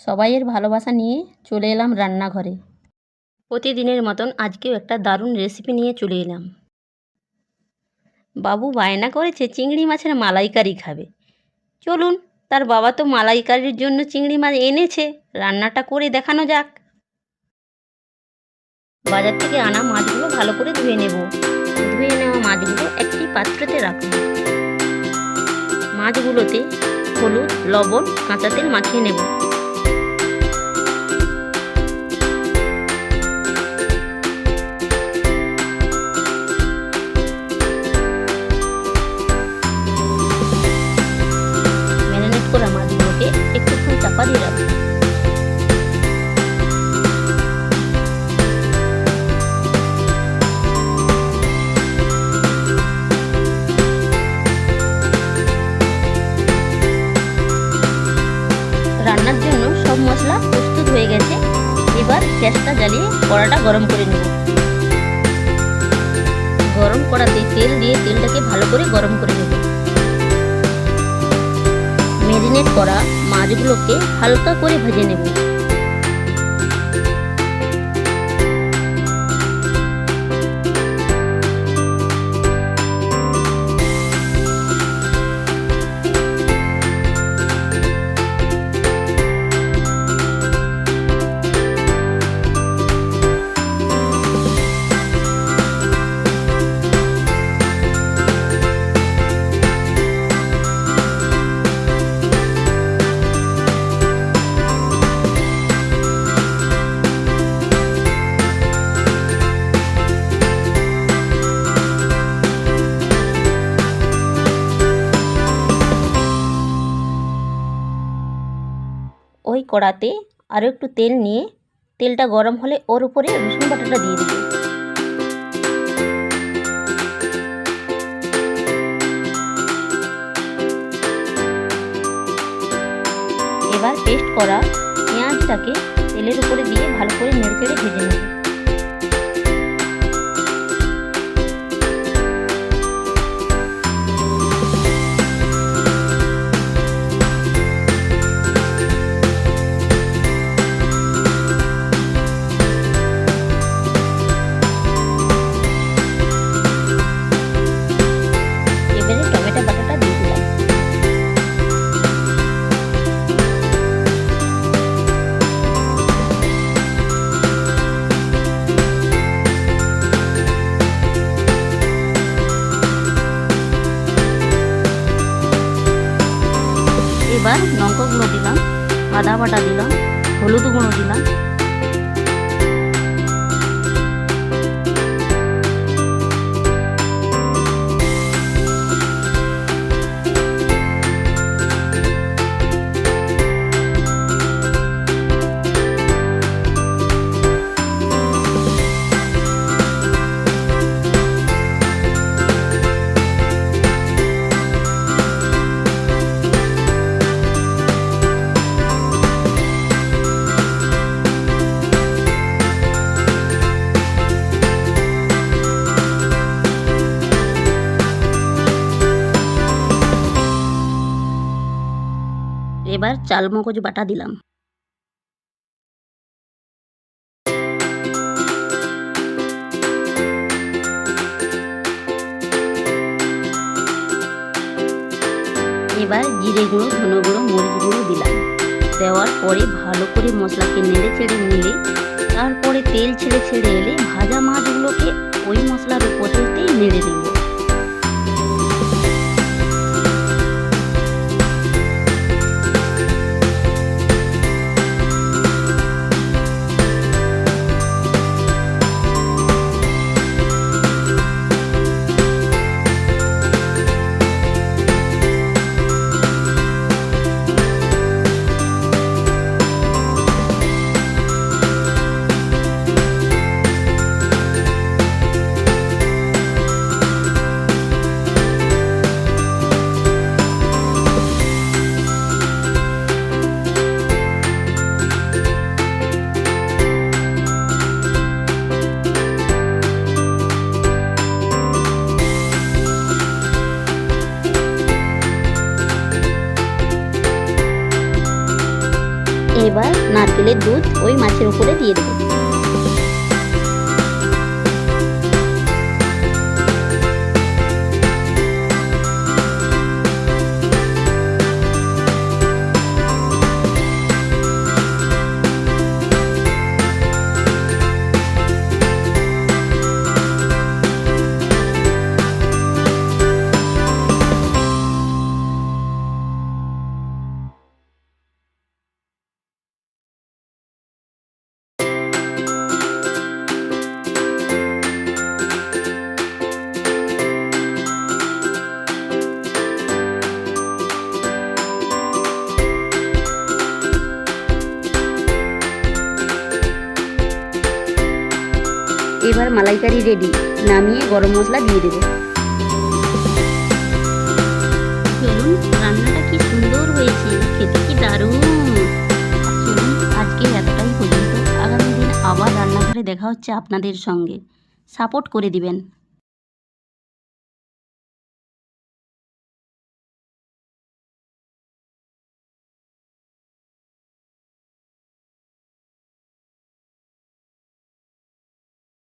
সবাইয়ের ভালোবাসা নিয়ে চলে এলাম রান্নাঘরে। প্রতিদিনের মতন আজকেও একটা দারুণ রেসিপি নিয়ে চলে এলাম। বাবু বায়না করেছে চিংড়ি মাছের মালাইকারি খাবে। চলুন, তার বাবা তো মালাইকারির জন্য চিংড়ি মাছ এনেছে, রান্নাটা করে দেখানো যাক। বাজার থেকে আনা মাছগুলো ভালো করে ধুয়ে নেব। ধুয়ে নেওয়া মাছগুলো একটি পাত্রতে রাখব। মাছগুলোতে হলুদ, লবণ, কাঁচা তেল মাখিয়ে নেব। করা মাছগুলোকে একটুক্ষণ চাপা দিয়ে রাখবো। রান্নার জন্য সব মশলা প্রস্তুত হয়ে গেছে। এবার গ্যাসটা জ্বালিয়ে কড়াটা গরম করে নেব। গরম কড়াতে তেল দিয়ে তেলটাকে ভালো করে গরম করে নেব। ম্যারিনেট করা মাছগুলোকে হালকা করে ভেজে নেব। ওই কড়াতে আরও একটু তেল নিয়ে তেলটা গরম হলে ওর উপরে রসুন বাটাটা দিয়ে দেব। এবার পেস্ট করা পেঁয়াজটাকে তেলের উপরে দিয়ে ভালো করে নেড়ে ভেজে নেব। এবার লঙ্কাগুলো দিলাম, আদা বাটা দিলাম, হলুদ গুঁড়ো দিলাম, এবার চালমগজ বাটা দিলাম। এবার জিরে গুঁড়ো, ধনে গুঁড়ো, মরিচ গুঁড়ো দিলাম। দেওয়ার পরে ভালো করে মশলাকে নেড়ে চেড়ে নিলে তারপরে তেল ছেড়ে এলে ভাজা মাছগুলোকে ওই মশলার উপরেতেই নেড়ে দেব। এবার নারকেলের দুধ ওই মাছের উপরে দিয়ে দেবো। এবার মালাইকারি রেডি, নামিয়ে গরম মশলা দিয়ে দেব। চলুন, রান্নাটা কি সুন্দর হয়েছে, খেতে কি দারুণ। চলুন, আজকে এতটাই পর্যন্ত। আগামী দিন আবার রান্নাঘরে দেখা হচ্ছে আপনাদের সঙ্গে। সাপোর্ট করে দিবেন।